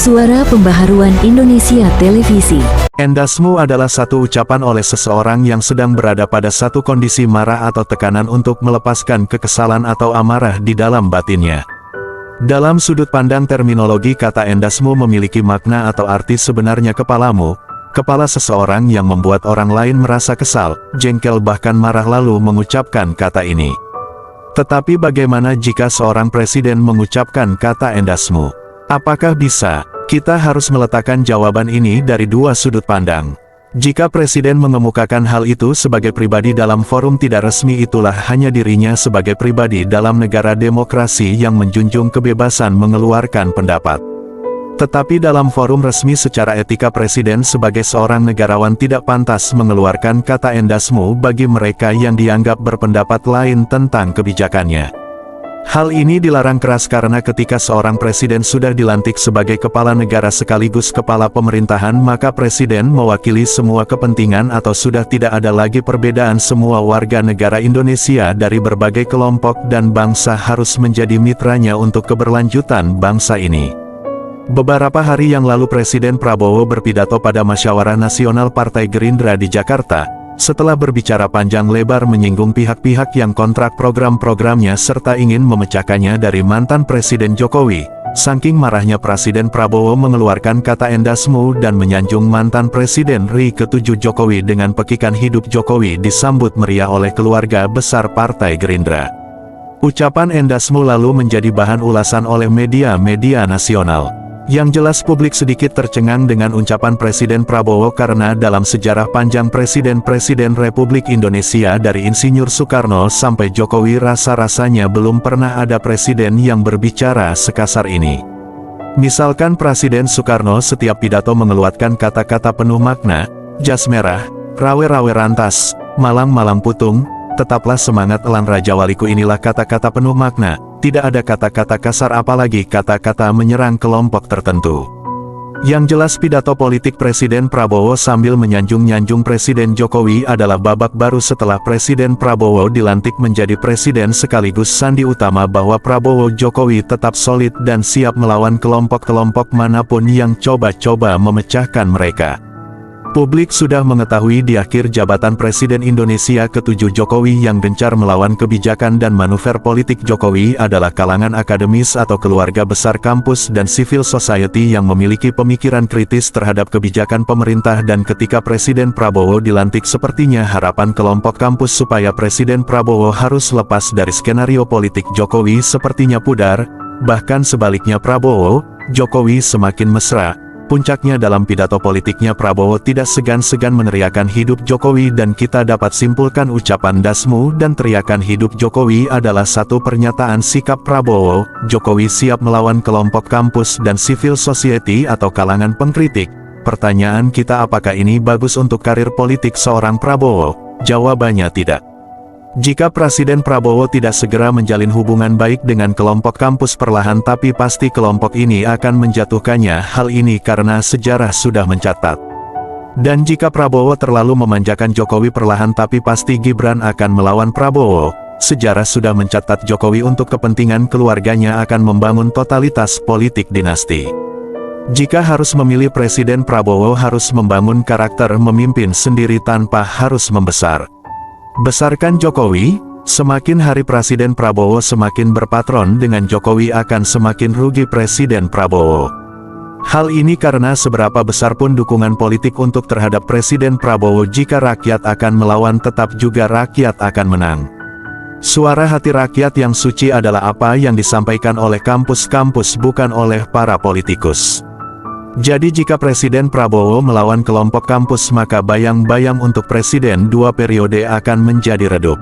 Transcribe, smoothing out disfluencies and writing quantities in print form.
Suara Pembaharuan Indonesia Televisi. Endasmu adalah satu ucapan oleh seseorang yang sedang berada pada satu kondisi marah atau tekanan untuk melepaskan kekesalan atau amarah di dalam batinnya. Dalam sudut pandang terminologi, kata endasmu memiliki makna atau arti sebenarnya kepalamu, kepala seseorang yang membuat orang lain merasa kesal, jengkel bahkan marah lalu mengucapkan kata ini. Tetapi bagaimana jika seorang presiden mengucapkan kata endasmu? Apakah bisa? Kita harus meletakkan jawaban ini dari dua sudut pandang. Jika presiden mengemukakan hal itu sebagai pribadi dalam forum tidak resmi, itulah hanya dirinya sebagai pribadi dalam negara demokrasi yang menjunjung kebebasan mengeluarkan pendapat. Tetapi dalam forum resmi secara etika, presiden sebagai seorang negarawan tidak pantas mengeluarkan kata endasmu bagi mereka yang dianggap berpendapat lain tentang kebijakannya. Hal ini dilarang keras karena ketika seorang presiden sudah dilantik sebagai kepala negara sekaligus kepala pemerintahan, maka presiden mewakili semua kepentingan atau sudah tidak ada lagi perbedaan. Semua warga negara Indonesia dari berbagai kelompok dan bangsa harus menjadi mitranya untuk keberlanjutan bangsa ini. Beberapa hari yang lalu Presiden Prabowo berpidato pada Musyawarah Nasional Partai Gerindra di Jakarta. Setelah berbicara panjang lebar menyinggung pihak-pihak yang kontrak program-programnya serta ingin memecahkannya dari mantan Presiden Jokowi, saking marahnya Presiden Prabowo mengeluarkan kata endasmu dan menyanjung mantan Presiden RI ke-7 Jokowi dengan pekikan hidup Jokowi disambut meriah oleh keluarga besar Partai Gerindra. Ucapan endasmu lalu menjadi bahan ulasan oleh media-media nasional. Yang jelas publik sedikit tercengang dengan ucapan Presiden Prabowo karena dalam sejarah panjang presiden-presiden Republik Indonesia dari Insinyur Soekarno sampai Jokowi rasa-rasanya belum pernah ada presiden yang berbicara sekasar ini. Misalkan Presiden Soekarno setiap pidato mengeluarkan kata-kata penuh makna, jas merah, rawe-rawe rantas, malang-malang putung, tetaplah semangat elang Raja Waliku. Inilah kata-kata penuh makna. Tidak ada kata-kata kasar apalagi kata-kata menyerang kelompok tertentu. Yang jelas pidato politik Presiden Prabowo sambil menyanjung-nyanjung Presiden Jokowi adalah babak baru setelah Presiden Prabowo dilantik menjadi presiden sekaligus sandi utama bahwa Prabowo Jokowi tetap solid dan siap melawan kelompok-kelompok manapun yang coba-coba memecahkan mereka. Publik sudah mengetahui di akhir jabatan Presiden Indonesia ke-7 Jokowi yang gencar melawan kebijakan dan manuver politik Jokowi adalah kalangan akademis atau keluarga besar kampus dan civil society yang memiliki pemikiran kritis terhadap kebijakan pemerintah. Dan ketika Presiden Prabowo dilantik, sepertinya harapan kelompok kampus supaya Presiden Prabowo harus lepas dari skenario politik Jokowi sepertinya pudar. Bahkan sebaliknya, Prabowo, Jokowi semakin mesra. Puncaknya dalam pidato politiknya, Prabowo tidak segan-segan meneriakan hidup Jokowi, dan kita dapat simpulkan ucapan dasmu dan teriakan hidup Jokowi adalah satu pernyataan sikap Prabowo. Jokowi siap melawan kelompok kampus dan civil society atau kalangan pengkritik. Pertanyaan kita, apakah ini bagus untuk karir politik seorang Prabowo? Jawabannya tidak. Jika Presiden Prabowo tidak segera menjalin hubungan baik dengan kelompok kampus, perlahan tapi pasti kelompok ini akan menjatuhkannya. Hal ini karena sejarah sudah mencatat. Dan jika Prabowo terlalu memanjakan Jokowi, perlahan tapi pasti Gibran akan melawan Prabowo. Sejarah sudah mencatat Jokowi untuk kepentingan keluarganya akan membangun totalitas politik dinasti. Jika harus memilih presiden, Prabowo harus membangun karakter memimpin sendiri tanpa harus membesar. Besarkan Jokowi, semakin hari Presiden Prabowo semakin berpatron dengan Jokowi akan semakin rugi Presiden Prabowo. Hal ini karena seberapa besar pun dukungan politik untuk terhadap Presiden Prabowo, jika rakyat akan melawan tetap juga rakyat akan menang. Suara hati rakyat yang suci adalah apa yang disampaikan oleh kampus-kampus, bukan oleh para politikus. Jadi jika Presiden Prabowo melawan kelompok kampus, maka bayang-bayang untuk Presiden 2 periode akan menjadi redup.